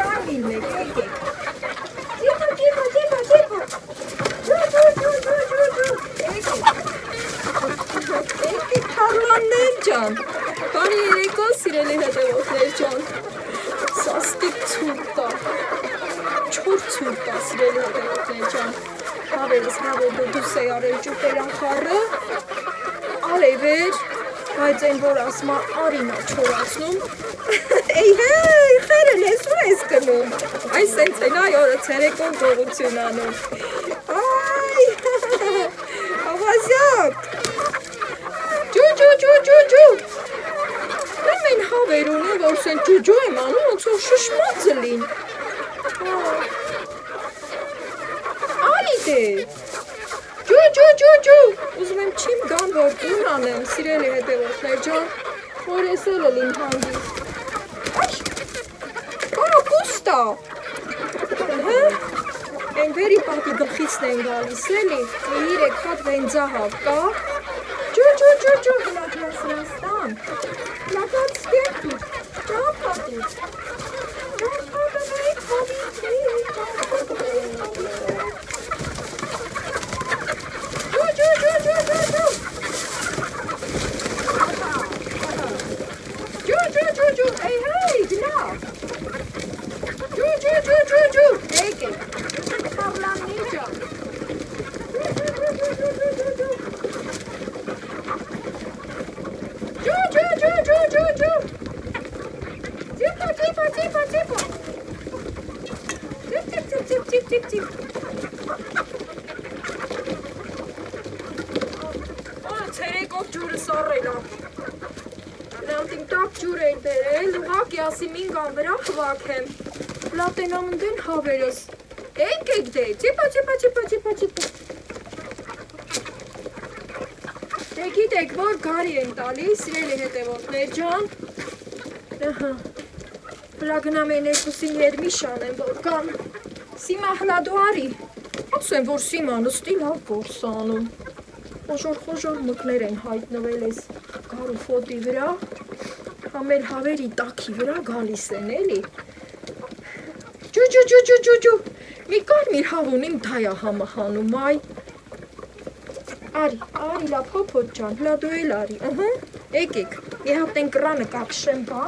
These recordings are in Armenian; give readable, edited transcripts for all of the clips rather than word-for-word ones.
կարմիրն եք, եկեք։ Եկեք Թարմաններ ջան, բարի երեկո սիրելի հետևորդներ ջան, սաստիկ ցուրտ կա, չոր ցուրտ կա սիրելի հետևորդներ ջան, հավերս հավորդը դուս է արել ճուպերան խառը, արևեր, բայց այն որ ասմա արինա չորացնում, էй հեյ, խերն ես ու ես կնում, այս սենց են այ օրը ցերեկոն գողություն անում, այ, ավազյակ, ջու, մեն հավեր ունի, որ սեն ջու եմ անում, ոնց որ շշմածը լին, արի դե, ջու, ուզում եմ չիմ գան, որ տուն անեմ, սիրելի հետևորդներ ջան, որ ես էլ էլ իմ հանգիստ, կոստա, են վերի պատի գլխիցն են գալիս էլի, 3 հատ վենձահավ կա, ջու, հլակրասրաստան, հլակած կերպիր, ճապատիր, Hey, գնա, ջու, եկեք, Թարլաններ ջան, ջու, ծիպ, ցերեկով ջուրը սառելա, նրանք իմ տակ ջուր են բերել, ուղղակի ասի մին գան վրա խվաքեմ, լատենամնդեն հավերս, եկեք դե, ծիպա, դե գիտեք, որ գարի են տալի, սիրելի հետևորդներ ջան, հլա գնամ են երկուսին երմիշ անեմ, որ կան, Սիմա հլա դու արի, ասեմ, որ Սիման ստի լավ գործ անում, խոժոր մկներ են հայտնվել ես գարու ֆոտի վրա, համեր հավերի տաքի վրա գալիս են էլի, ջու, մի կարմիր հավունիմ դայա համը հանում այ, արի լավ հոփոտ ջան, հլա դու էլ արի, եկեք, եհատեն կրանը կակշեմ բա,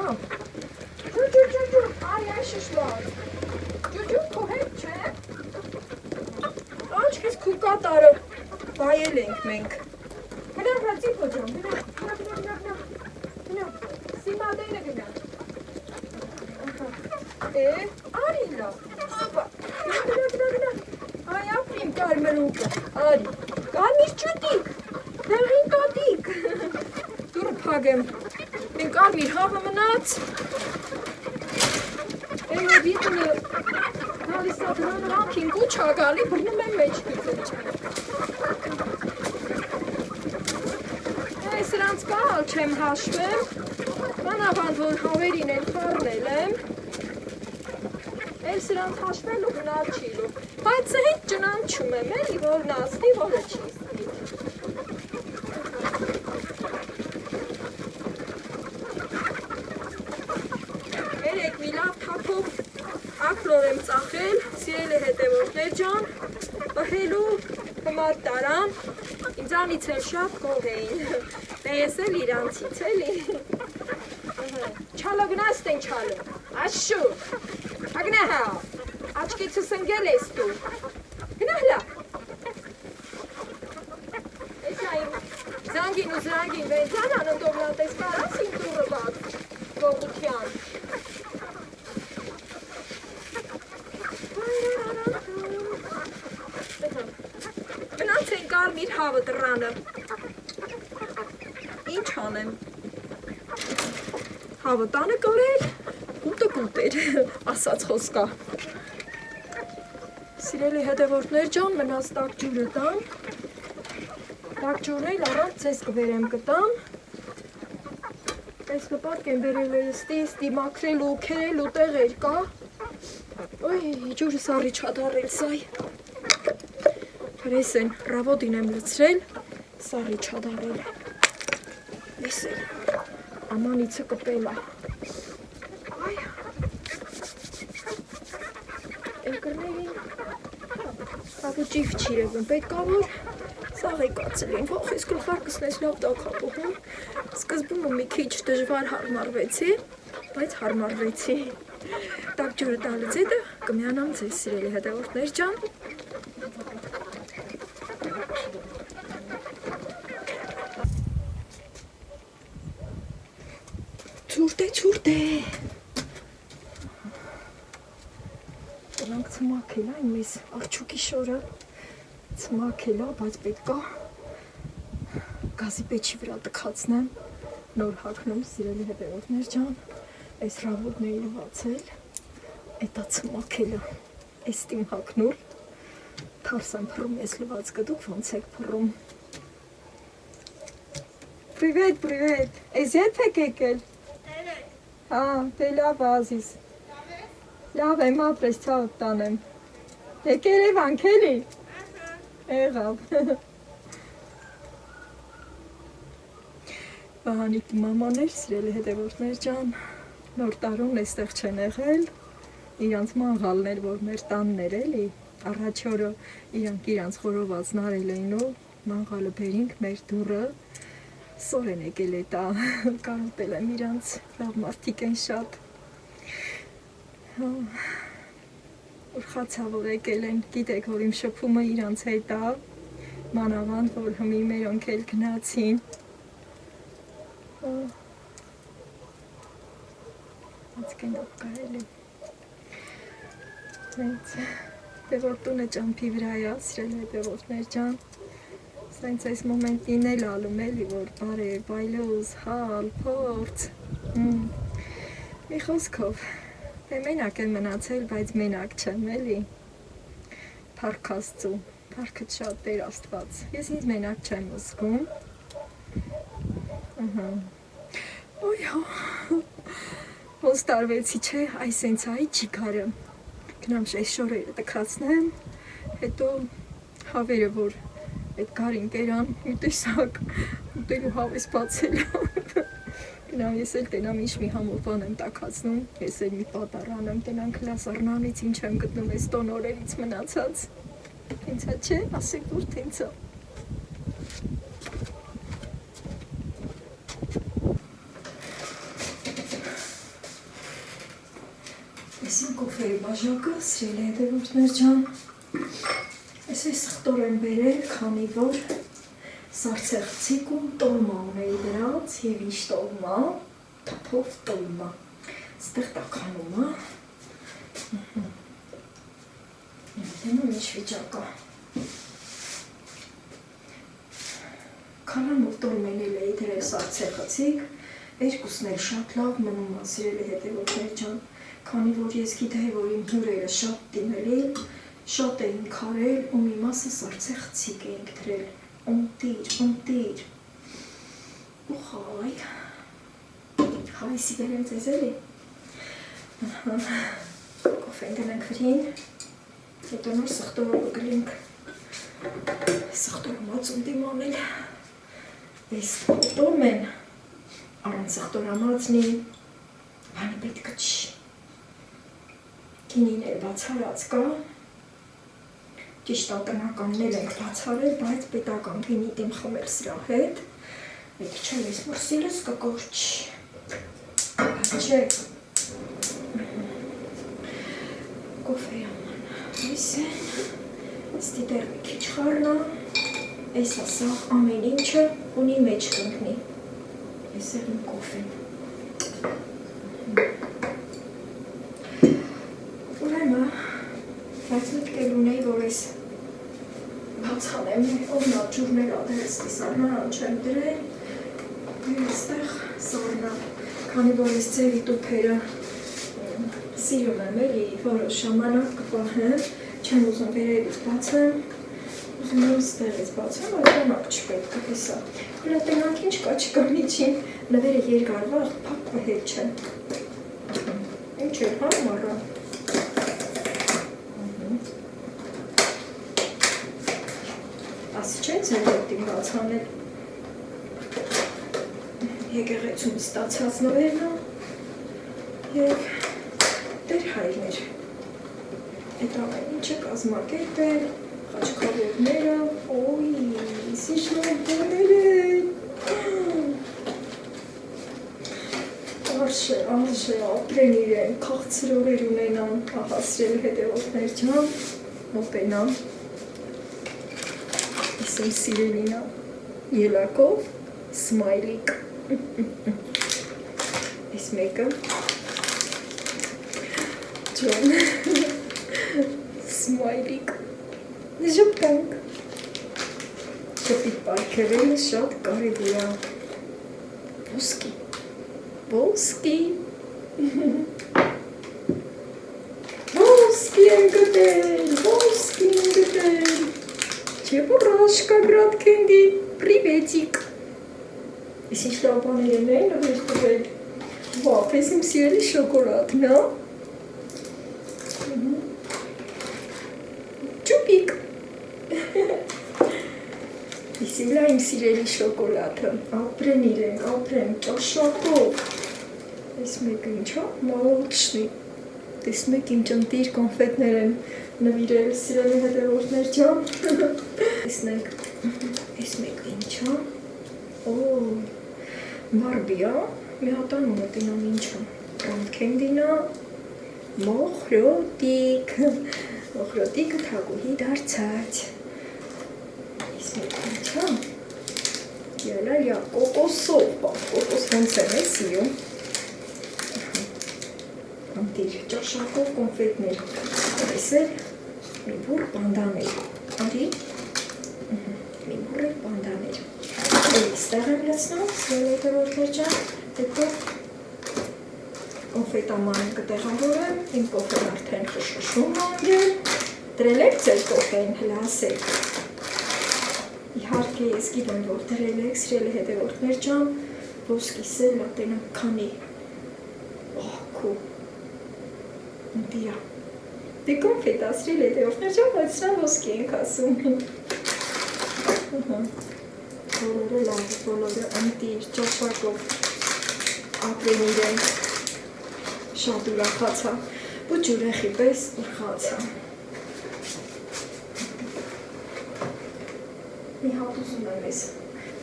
ջու, արի այ շշլար, ջու, քո հետ չէ, աչքիս քու կատարը, բայել ենք մենք, հլա ծիպո ջան, հլա, Սիմադենը գնա, արի լավ, գնա, այ ապրիմ կարմրուկը, արի, կարմիր ճուտիկ, դեղին տոտիկ, դուրը պագեմ, են կարմիր հավը մնաց, էնը վիտնը, գալիսա դրանը վանքին կուչա գալի, բրնում եմ մեջ գիծեչ, սրանց կալ չեմ հաշվեմ, մանավանդ որ հավերին են խարնել եմ, էլ սրանց հաշվելու գնալ չիլու, բայց հետ ճնանչում եմ էլի, որ նաստի, որը չի ստի։ Երեք մի լավ թափով ակլոր եմ ծախել, սիրելի հետևորդներ ջան, բհելու հմար տարան, ինձանից էլ շատ գող էին, ես էլ իրանցից էլի, չալը գնաստ են չալը, աշու, հագնա հա, աչկիցս ընգել ես դու, գնա հլա, ես այմ զանգին ու զրանգին վենձանան ընդովլատես կարաս իմ դուրը բակ, գողության, գնաց են կարմիր հավը դրանը, ինչ անեմ, հավը տանը կորել, կուտը կուտեր, ասաց խոսկա, սիրելի հետևորդներ ջան, մնաց տակ ջուրը տան, տակ ջուրն էլ առանց ձեզ կվերեմ կտամ, ես կպատկ եմ վերել ստի մաքրելու, քերելու տեղեր կա, ոյ, ջուրը սարի չադարել սայ, հրես են, ռավոդին եմ լծրել, սարի չադարել, ես էլ, ամանիցը կպելա, այ, Ալեին։ Աբո ճիվ չիրևն պետք ա որ սաղ եկացել են, ոխ ես գլխարկս նես լավ տակապուհում, սկզբում մի քիչ դժվար հարմարվեցի, բայց հարմարվեցի, տակ ջուրը տալից հետը կմյանամ ձեզ սիրելի հետևորդներ ջան, Ցուրտ է, դրանք ծմակել այն մեզ արջուկի շորը, ծմակել է, բայց պետք է գազի պեչի վրա տքացնեմ, նոր հագնում սիրելի հետևորդներ ջան, այս ռավոտների լվացել, էտա ծմակել է, այս տիմ հագնուլ, թարս եմ փռում ես լվացքը, դուք ոնց եք փռում։ Привет, ես երբ եք եկել։ Հա, դե լավ Ազիզ։ Լավ եմ ապրես ցավ տանեմ։ Եկել Երևան քելի։ Եղավ։ Վահանիկ մամաներ, սիրելի հետևորդներ ջան, նոր տարուն էստեղ չեն եղել։ Իրանց մանգալներ, որ մեր տանն էր էլի, առաջ օրը իրանք խորովածն արել էին ու մանգալը բերինք մեր դուռը։ Սորեն եկել է տա, կարոտել եմ իրանց, լավ մարդիկ են շատ, ուրխացավ որ եկել են, գիտեք որ իմ շփումը իրանց հետ ա, մանավանդ որ հմի մերոնք էլ գնացին, ացկենով կարել է, դե որ տունը ճամփի վրա է, սիրել հետևորդներ ջան, Սենց այս մոմենտին էլ ալում էլի, որ բարև, բայլոզ, հալ, փորձ, մի խոսքով, մենակ եմ մնացել, բայց մենակ չեմ էլի, փառք Աստծու, փառքդ շատ Տեր Աստված, ես ինձ մենակ չեմ զգում, ոյ, ոնց տարվեցի չէ, այս սենց այ չիքարը, գնամ այս շորերը տքացնեմ, հետո հավերը որ այդ գարին կերան մի տեսակ ուտելու հավես բացելու գնամ ես էլ տենամ ինչ մի համով բան եմ տաքացնում ես էլ մի պատառան եմ տենանք լասարնանից ինչ եմ գտնում այս տոնորերից մնացած ինձա չէ ասեք որ թե ինձա ես իմ կոֆերի բաժակը սիրելի հետևորդներ ջան Ես այս սխտոր եմ բերել, քանի որ սարցեղցիկում տոլմա ունեի դրած և ինչ տոլմա, թփով տոլմա, ստեղ տականում է, դենում ինչ վիճակա, քանամով տոլմենել էի դրել սարցեղցիկ, երկուսն էլ շատ լավ մնում է սիրելի հետևորդներ ջան, քանի որ ես գիտեի, որ իմ հյուրերը շատ դիմելի, Շատ էին քարել ու մի մասը սարցեղցիկ էինք դրել, ունտիր, ու հայ, հայսի բերեմ ձեզ էլի, կոֆեն դնենք վրին, հետո նոր սխտորը բգրինք, սխտորը մածում դիմանել, ես տում են, արան սխտորը մածնի, բանի պետքը չի, կինին էլ բացարած կա, Ճիշտ տնականն էլ ենք բացարել, բայց պետական գինի դեմ խմել սրա հետ, պետք չէ ես մրսիլս կկորչի, բայց չէ, կոֆեի աման, ես են, ստի դեր մի քիչ խարնա, ես ասաղ ամեն ինչը ունի մեջ կնգնի, ես էլ իմ կոֆեն, ուրեմը, բայց միտքել ունեի, որ ես բացանեմ, ովնա ջուրներ ադերս տիսարնան չեմ դրել, այստեղ սորնա, քանի որ ես ձևի տուպերը սիրում եմ էլի, որոշ ժամանակ կպահեմ, չեմ ուզում վերևից բացեմ, ուզում եմ ստեղից բացեմ, այդ ժամանակ չպետք է հեսա, հլա տենանք ինչ կա չկա միջին, նվերը երկարվաղ պակվը հետ չեմ, ինչ էր հա մարա, ասի չեն ձեր հետին բացանել, եկեղեցում ստացած նվերնա և դեր հայրներ, Այդ ամեն ինչը կազմակերպել, խաչքավորները, օй, սիշնոբներ են, արժե, ապրեն իրեն, քաղցրորեր ունենան, ահա սիրելի հետևորդներ ջան, մոտենան, իսմ սիրելինա, ելակով, սմայլիկ, իս մեկը, ջան, սմայլիկ, ժպտանք, ժպիտ պարգևելը շատ կարևոր է, ոսկի, են գտել, Չեպուրաշկա գրատքենգի, պրիվետիկ, ես ինչ լապաներն են հերտվել, վապ, ես իմ սիրելի շոկորատն, հա, ճուպիկ, իսիլա իմ սիրելի շոկոլատը, ապրեն իրեն, ապրեն, ճաշակով, ես մեկը ինչա, մալոչնի, տեսնում եք իմ ճնտիր կոնֆետներ են նվիրել սիրելի հետևորդներ ջան, տեսնենք, ես մեկը ինչա, բարբիա, մի հատան ունետինամ ինչա, կանդքենդինա, մոխրոտիկը թագուհի դարձած, ես մեկը ինչա, յալալյա, կոկոսով, կոկոս ոնց են է սիրում, անտիր, ճաշակով կոնֆետներ, տեսել, մի բուր պանդաներ, արի, մի բուր է պանդաներ, ստեղ եմ լցնում, սիրելի հետևորդներ ջան, հետո կոնֆետամանը կտեղավորեմ, իմ կոֆեն արդեն խշշում անգել, դրել եք ձեր կոֆեն, հլասեք, իհարկե ես գիտեմ, որ դրել եք, սիրելի հետևորդներ ջան, ոսկիսել լատենակ քանի, քու, դիա, դե կոնֆետ ասրել հետևորդներ ջան, բայց սրան ոսկի ենք ասում, բոլորը լավ, բոլորը ընտիր, ճաշակով ապրեն իրեն, շատ ուրախացա, ու ջուրեխի պես ուրխացա, մի հատ ուզում եմ ես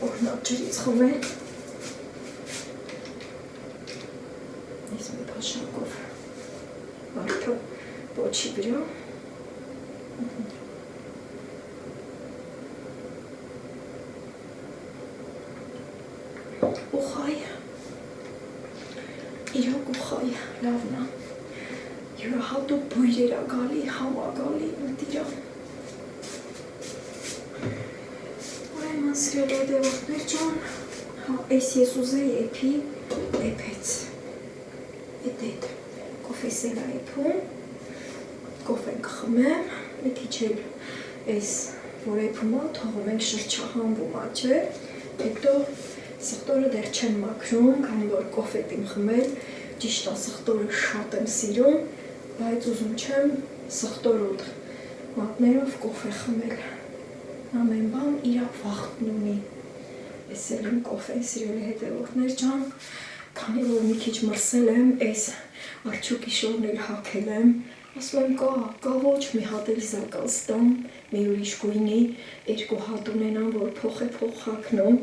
օրնակ ջրից խմել, ես մի փաշակով, մարդը պոչի վրա, ուխայ, իրոք ուխայ, լավնա, յուրահատուկ բույրեր ագալի, համագալի, ընտիրա, ուրեմն սիրելի հետևորդներ ջան, այս ես ուզեի էփի, էփեց, էդ, կոֆեսել է էփում, կոֆեն կխմեմ, մի քիչ էլ այս որ էփում է, թողում ենք շրջահանվում է, չէ, հետո սխտորը դեռ չեմ մաքրում, քանի որ կոֆետ իմ խմել, ճիշտ է սխտորը շատ եմ սիրում, բայց ուզում չեմ սխտորոտ մատներով կոֆե խմել, ամեն բան իրա վախտն ունի, ես էլ իմ կոֆեն սիրելի հետևորդներ ջան, քանի որ մի քիչ մրսել եմ, այս արջուկի շորն էլ հագել եմ, ասում եմ կա ոչ մի հատ էլ զակաս տամ, մի ուրիշ գույնի, երկու հատ ունենամ, որ փոխ հագնում,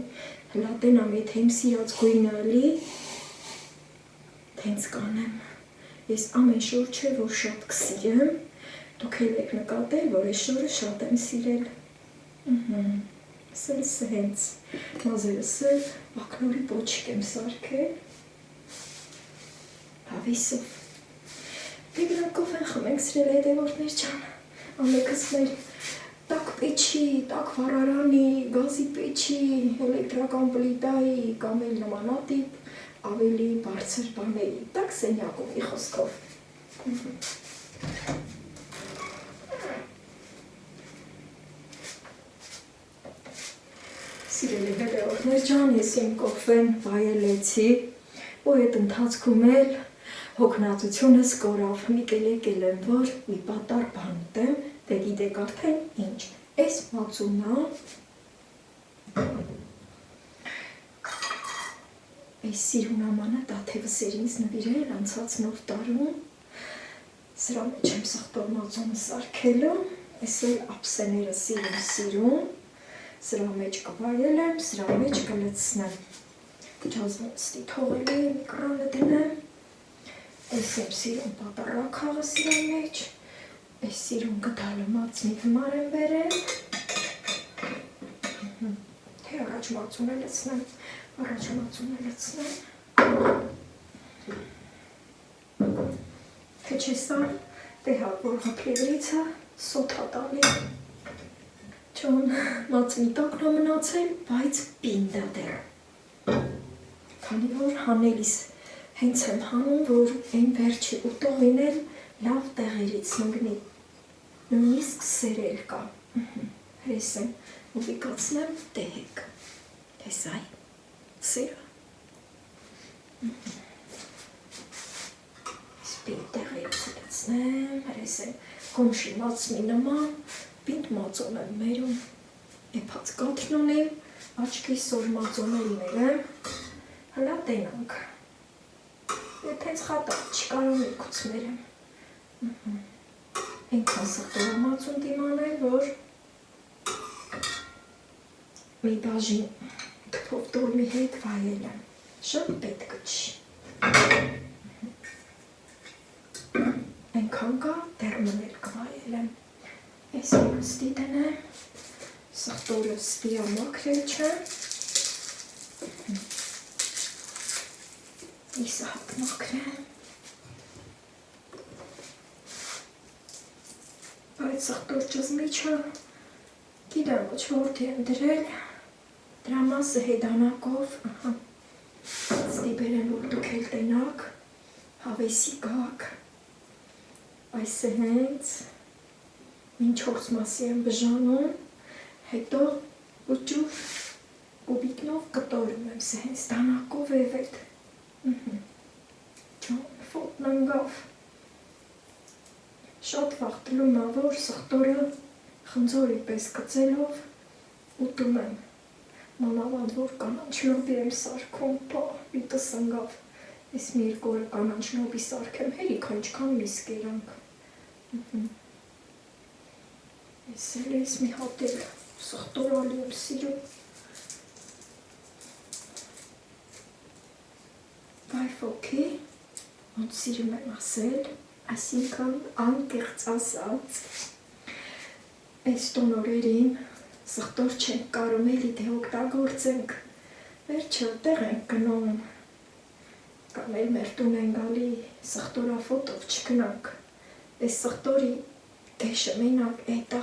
հլատենամ, եթե իմ սիրած գույնը էլի, թենց կանեմ, ես ամեն շոր չէ, որ շատ կսիրեմ, դուք էլ եք նկատել, որ այս շորը շատ եմ սիրել, սելս հենց, մազերս էլ ակնորի պոչիկ եմ սարքել, հավիսով, դե գրանք կոֆեն խմենք սիրել հետևորդներ ջան, ամեկս մեր տակ պեչի, տակ վարարանի, գազի պեչի, էլեկտրական պլիտայի կամ էլ նմանատիպ ավելի բարձր բաների, տակ սենյակով մի խոսքով։ Սիրելի հետևորդներ ջան, ես իմ կոֆեն վայելեցի, ու այդ ընթացքում էլ հոգնածությունս կորավ, մի կելեկել եմ, որ մի պատար բան ուտեմ, դե գիտեք արդեն ինչ, այս մածունա, այս սիրուն ամանը տաթևս էր ինձ նվիրել անցած նոր տարում, Սրա մեջ եմ սխտոր մածունը սարքելու, ես էլ ապսեները սիրում, սրա մեջ կվայել եմ, սրա մեջ կլցնեմ, ջազմոստի թողելի միկրոնը դնեմ, ես եմ սիրում պատառակաղը սրա մեջ, ես սիրում գդալը մածնի հմար եմ բերել, թե առաջ մածունը լցնեմ, թե չեսան, դե հա, որ հապլիվրիցը սոթա տալի, չոն մածնի տակն է մնացել, բայց պինդ է դեռ, քանի որ հանելիս հենց եմ հանում, որ այն վերջի ուտողին էլ լավ տեղերից նգնի, նույնիսկ սերել կա, հես եմ ուվիկացնեմ տեհեք, հես այ, սերը, պինդ տեղերից լցնեմ, հես եմ գոմշի մածնի նման, պինդ մածոն եմ մերում, էպած կաթն ունեմ, աչքի սոր մածոներիներ եմ, հլա տենանք, եթենց խատա չկարում եկուց մերեմ, ենքան սխտորը մածուն դիմանել, որ մի բաժին թփով տորմի հետ վայել եմ, շատ պետք չի, ենքան կա դերմնել կվայել եմ, ես որ ստի դնեմ, սխտորը ստիա մաքրել չեմ, իսը հատ մաքրեմ, այդ սխտոր ճզմիչը գիտեմ ոչ որդի եմ դրել, դրա մասը հետանակով, ստի բերեմ որ դուք էլ տենակ, հավեսի գակ, այս է հենց, մին 4 մասի եմ բժանում, հետո ուջուր կուբիկնով կտորում եմ, սե հենց դանակով եվ էդ, ֆոտն ընգավ, շատ վաղ տլում է, որ սխտորը խնձորի պես կծելով ուտում եմ, մանավանդ որ կանանչ լոբի եմ սարքում, պա, միտս ընգավ, ես մի երկու օրը կանանչ լոբի սարքեմ, հերիքան չքան միս կերանք, ես էլ ես մի հատել սխտորալի եմ սիրում, բայվոքի, ոնց սիրում եմ ասել, այսինքն անկեղծ ասած, այս տոնորերին սխտոր չենք կարում էլի թե օգտագործենք, վերջը տեղ ենք գնում, կամ էլ մեր տուն են գալի սխտորաֆոտով չգնանք, այս սխտորի գեշը մենակ էտա,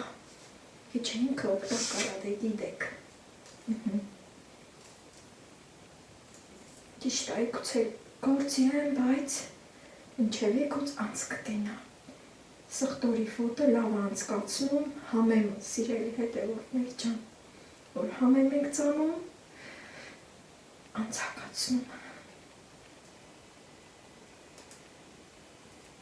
հիչ ինքը օգտակարա դե գիտեք, ճիշտ այգուց էլ գործի եմ, բայց ինչև եկուց անց կտենա, սխտորի ֆոտը լավ անցկացնում, համեմ սիրելի հետևորդներ ջան, որ համեմ ենք ծանում, անցակացնում,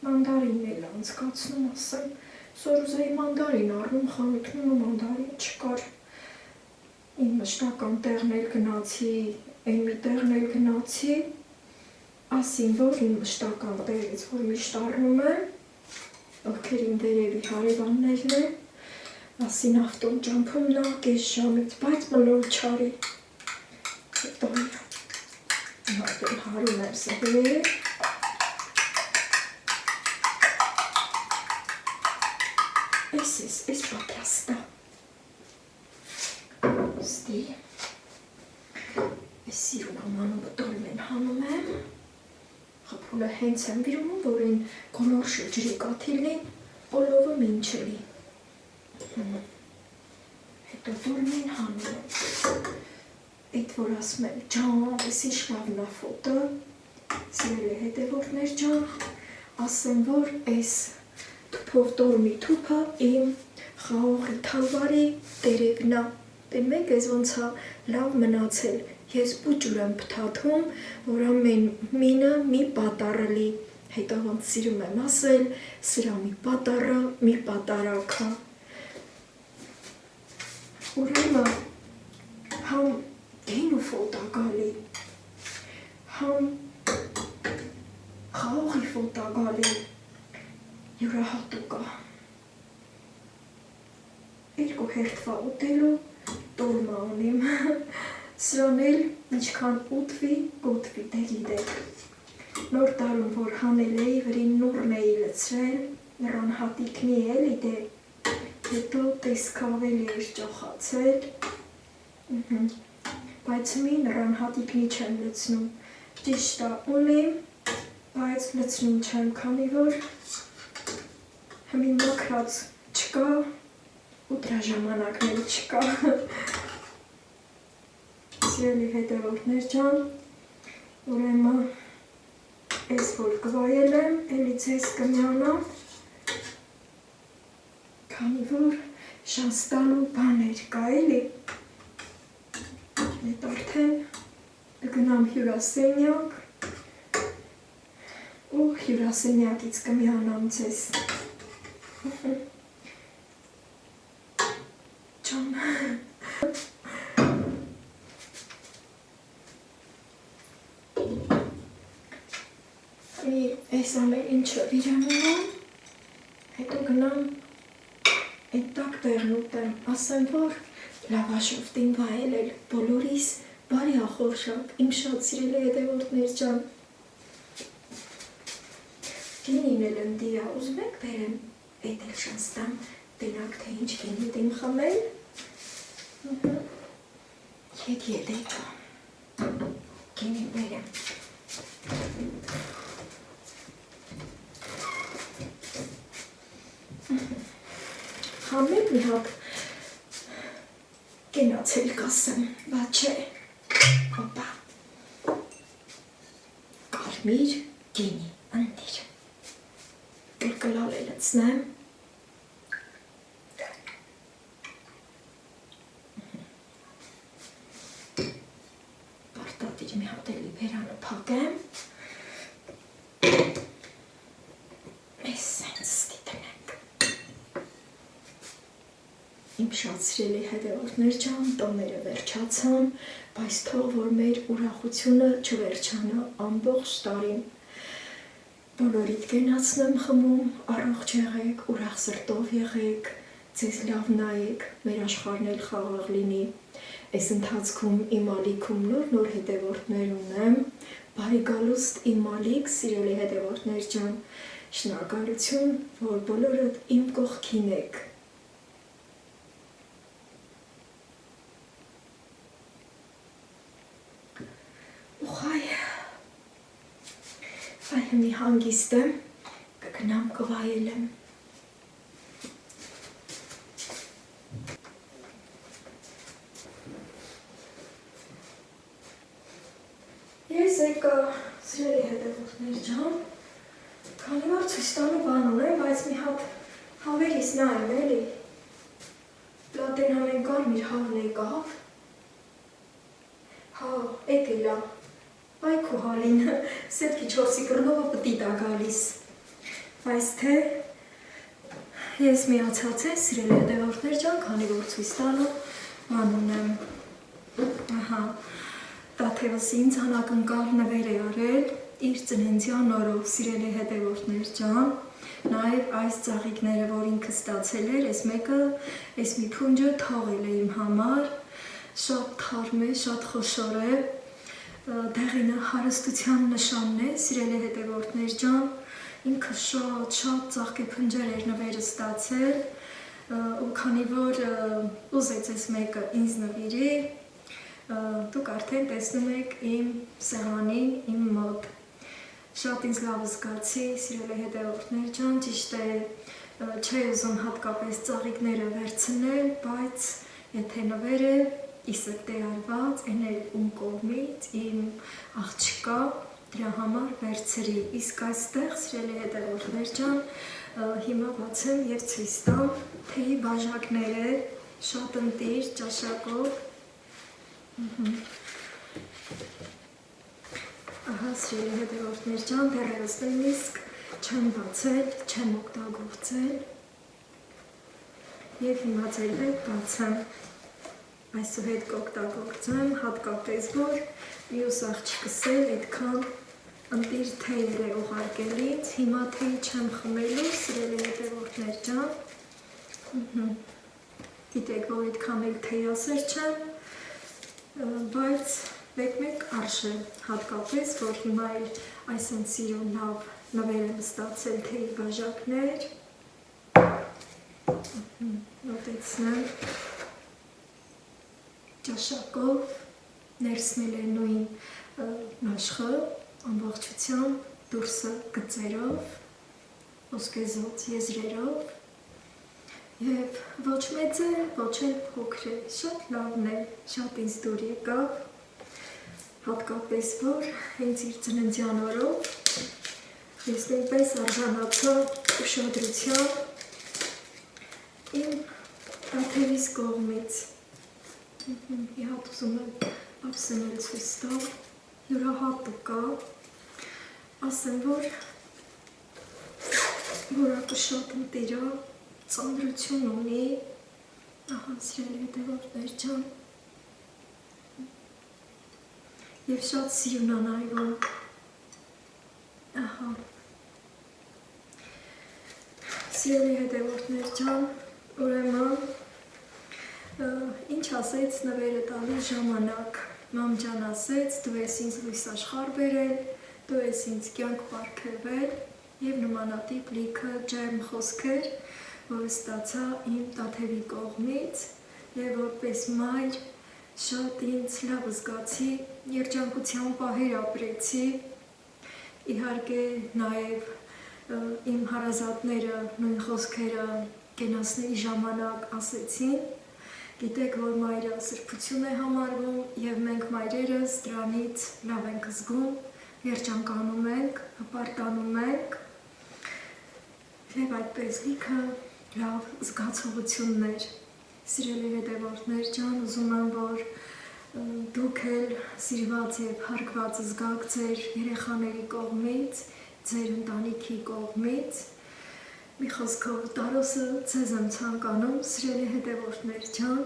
մանդարին էլ անցկացնում, ասեմ, սորուզայի մանդարին առնում, խանութնում ու մանդարին չկար, իմ մշտական տեղն էլ գնացի, այն մի տեղն էլ գնացի, ասին, որ իմ մշտական տեղից, որ միշտ առնում եմ, ովքեր իմ դերևի հարևաններն են, ասին ավտոն ճամփում նա կես ժամից, բայց մլոր չարի, հետո հատել հարում եմ սհեր, Էս պատրաստա, ստի, ես սիրում ամանում բտորում են հանում եմ, խպուլը հենց եմ վիրում, որ են գոլորշը ջրի կաթիլին, պոլովը մինչելի, հետո դորում են հանում եմ, էդ որ ասում եմ, ջան, ես ինչ լավն է ֆոտը, սիրելի հետևորդներ ջան, ասեմ, որ ես թուփով տորմի թուփը իմ խաղողի թալվարի տերևնա, դե մեկ ես ոնց է լավ մնացել, ես բուջուր եմ պթաթում, որ ամեն մինը մի պատառելի, հետո ոնց սիրում եմ ասել, սրա մի պատառը, մի պատառակա, ուրեմն համ գինու ֆոտա գալի, համ խաղողի ֆոտա գալի, յուրահատուկ է։ Երկու հերթվա ուտելու տոլմա ունիմ։ Սրան էլ ինչքան ուտվի, գոտվի, դե գիտեք։ Նոր տարում, որ հանել էի, վրին նուրն էի լցրել, նրան հատիկնի էլի դե, հետո տեսք ավելի էր ճոխացել, բայց մի նրան հատիկնի չեմ լցնում, ճիշտ է ունիմ, բայց լցնում չեմ, քանի որ հմին մաքրած չկա, ու դրա ժամանակն էլ չկա։ Սիրելի հետևորդներ ջան, ուրեմն ես որ կվայել եմ, էլի ձեզ կմիանամ, քանի որ շանս տալու բաներ կա էլի, հետ արդեն կգնամ հյուրասենյակ ու հյուրասենյակից կմիանամ ձեզ։ Ջան։ Այս ամեն ինչը վիրանանամ, հետո գնամ այդ տակ տեղն ուտեմ, ասեմ, որ լավաշովտին վայելել բոլորիս բարի ախորժակ, իմ շատ սիրելի հետևորդներ ջան։ Գինին էլ ընդի է, ուզում եք բերեմ, այդ էլ շանս տամ, տենակ թե ինչ գինի դեմ խմել, ետ ետեք, գինին բերեմ։ Համել մի հատ կենացել կասեմ, բա չէ, հոպա, կարմիր գինի, ընդիր, կրկլալ է լցնեմ, պարտատիր մի հատ էլի բերանը փակեմ, ես սենց ստիտնենք, իմ շատ սիրելի հետևորդներ ջան, տոները վերջացան, բայց թող որ մեր ուրախությունը չվերջանա ամբողջ տարին։ Բոլորիդ գենացնեմ խմում, առողջ եղեք, ուրախ սրտով եղեք, ձեզ լավ նայեք, մեր աշխարհն էլ խաղաղ լինի։ Այս ընթացքում իմ ալիքում նոր հետևորդներ ունեմ, բարի գալուստ իմ ալիք, սիրելի հետևորդներ ջան, շնորհակալություն, որ բոլորդ իմ կողքին եք։ Այ մի հանգիստ եմ, կգնամ կվայելեմ։ Ես եկա սիրելի հետևորդներ ջան, քանի որ ցույց տալու բան ունեմ, բայց մի հատ հավերից նայեմ էլի։ Պլատեն ամեն կարմիր հավն եկավ։ Հա, էդ էլ է։ Այ քո հալին, սետքի 4-ի կռնովը պտիտ է գալիս, բայց թե ես միացած եմ սիրելի հետևորդներ ջան, քանի որ ցույց տալու բան ունեմ, ահա, տաթևս ինձ անակնկալ նվեր է արել իր ծննդյան օրով, սիրելի հետևորդներ ջան, նաև այս ծաղիկները, որ ինքը ստացել էր, այս մեկը, այս մի փունջը թողել է իմ համար, շատ թարմ է, շատ խոշոր է, դեղինը հարստության նշանն է, սիրելի հետևորդներ ջան, ինքը շատ ծաղկեփնջեր էր նվերը ստացել, ու քանի որ ուզեց այս մեկը ինձ նվիրի, դուք արդեն տեսնում եք իմ սեղանին, իմ մոտ, շատ ինձ լավ զգացի, սիրելի հետևորդներ ջան, ճիշտ է, չէի ուզում հատկապես ծաղիկները վերցնել, բայց եթե նվերը իսը տեղարված, են էլ ում կողմից, իմ աղջկա, դրա համար վերցրի, իսկ այստեղ, սիրելի հետևորդներ ջան, հիմա բացեմ և ցույց տամ թեյի բաժակները, շատ ընտիր, ճաշակով, ահա սիրելի հետևորդներ ջան, դեռևս նույնիսկ չեմ բացել, չեմ օգտագործել և հիմա ձեր հետ բացեմ, այսուհետ կօգտագործեմ, հատկապես որ մյուս աղջիկս էլ այդքան ընտիր թեյր է ուղարկել ինձ, հիմա թեյ չեմ խմելու, սիրելի հետևորդներ ջան, գիտեք, որ այդքան էլ թեյասեր չեմ, բայց մեկ-մեկ արժե, հատկապես, որ հիմա էլ այսենց սիրուն լավ նվեր եմ ստացել թեյի բաժակներ, նոտեցնեմ, ճաշակով, ներսնել է նույն մաշխը, ամբողջությամբ, դուրսը գծերով, ոսկեզոծ եզրերով, և ոչ մեծ է, ոչ էլ փոքր է, շատ լավն է, շատ ինձ դուր եկավ, հատկապես որ հենց իր ծննդյան օրով ես նույնպես արժանացա ուշադրության իմ տաթևիս կողմից, մի հատ ուզում եմ ապսենել ցույց տալ, յուրահատուկ է, ասեմ, որ որակը շատ ընտիր է, ծանրություն ունի, ահա սիրելի հետևորդներ ջան, և շատ սիրունանայվում, ահա, սիրելի հետևորդներ ջան, ուրեմն, ինչ ասեց նվերը տալի ժամանակ, մամ ջան ասեց, դու ես ինձ լույս աշխարհ բերել, դու ես ինձ կյանք պարգևել, և նմանատիպ լիքը ջերմ խոսքեր, որ ստացա իմ տաթևի կողմից և որպես մայր շատ ինձ լավ զգացի, երջանկության պահեր ապրեցի, իհարկե նաև իմ հարազատները նույն խոսքերը կենացների ժամանակ ասեցին, գիտեք, որ մայրը սրբություն է համարվում և մենք մայրերս դրանից լավ ենք զգում, երջանկանում ենք, հպարտանում ենք և այդպես լիքը լավ զգացողություններ, սիրելի հետևորդներ ջան, ուզում եմ, որ դուք էլ սիրված և հարգված զգաք ձեր երեխաների կողմից, ձեր ընտանիքի կողմից, մի խոսքով տարօսը ձեզ եմ ցանկանում, սիրելի հետևորդներ ջան,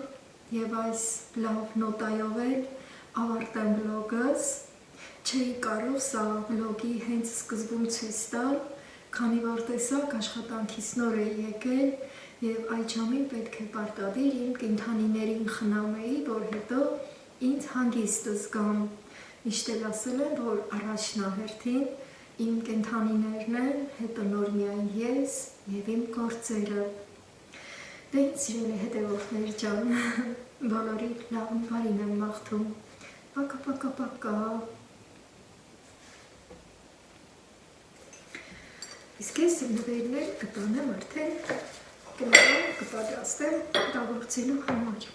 և այս լավ նոտայով էլ ավարտեմ վլոգս, չէի կարող սա վլոգի հենց սկզբում ցույց տալ, քանի որ տեսակ աշխատանքից նոր էի եկել և այդ ժամին պետք է պարտադիր իմ կենդանիներին խնամեի, որ հետո ինձ հանգիստ զգամ, միշտ էլ ասել եմ, որ առաջնահերթին իմ կենդանիներն են, հետո նոր միայն ես և իմ գործերը, դե ինձ սիրելի հետևորդներ ջան, բոլորիդ լավն բարին եմ մաղթում, պակա, իսկ ես իմ նվերներ կտանեմ արդեն կնորան կպատրաստեմ օգտագործելու համար։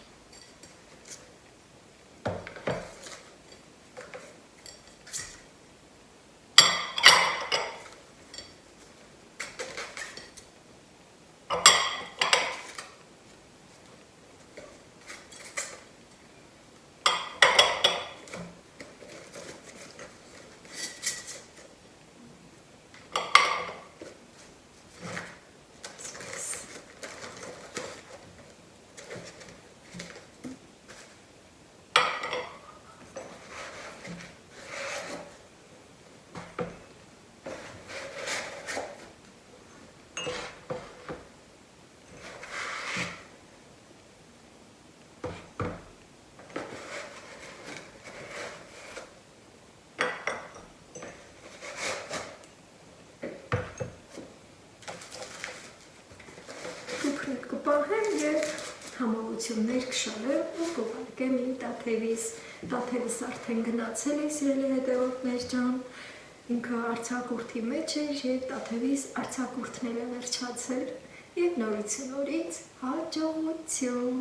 Կպահեմ և համողություններ կշալեմ ու կուղարկեմ իմ տաթևիս, տաթևս արդեն գնացել է սիրելի հետևորդներ ջան, ինքը արձակուրդի մեջ էր և տաթևիս արձակուրդն էլ է վերջացել և նորից հաջողություն։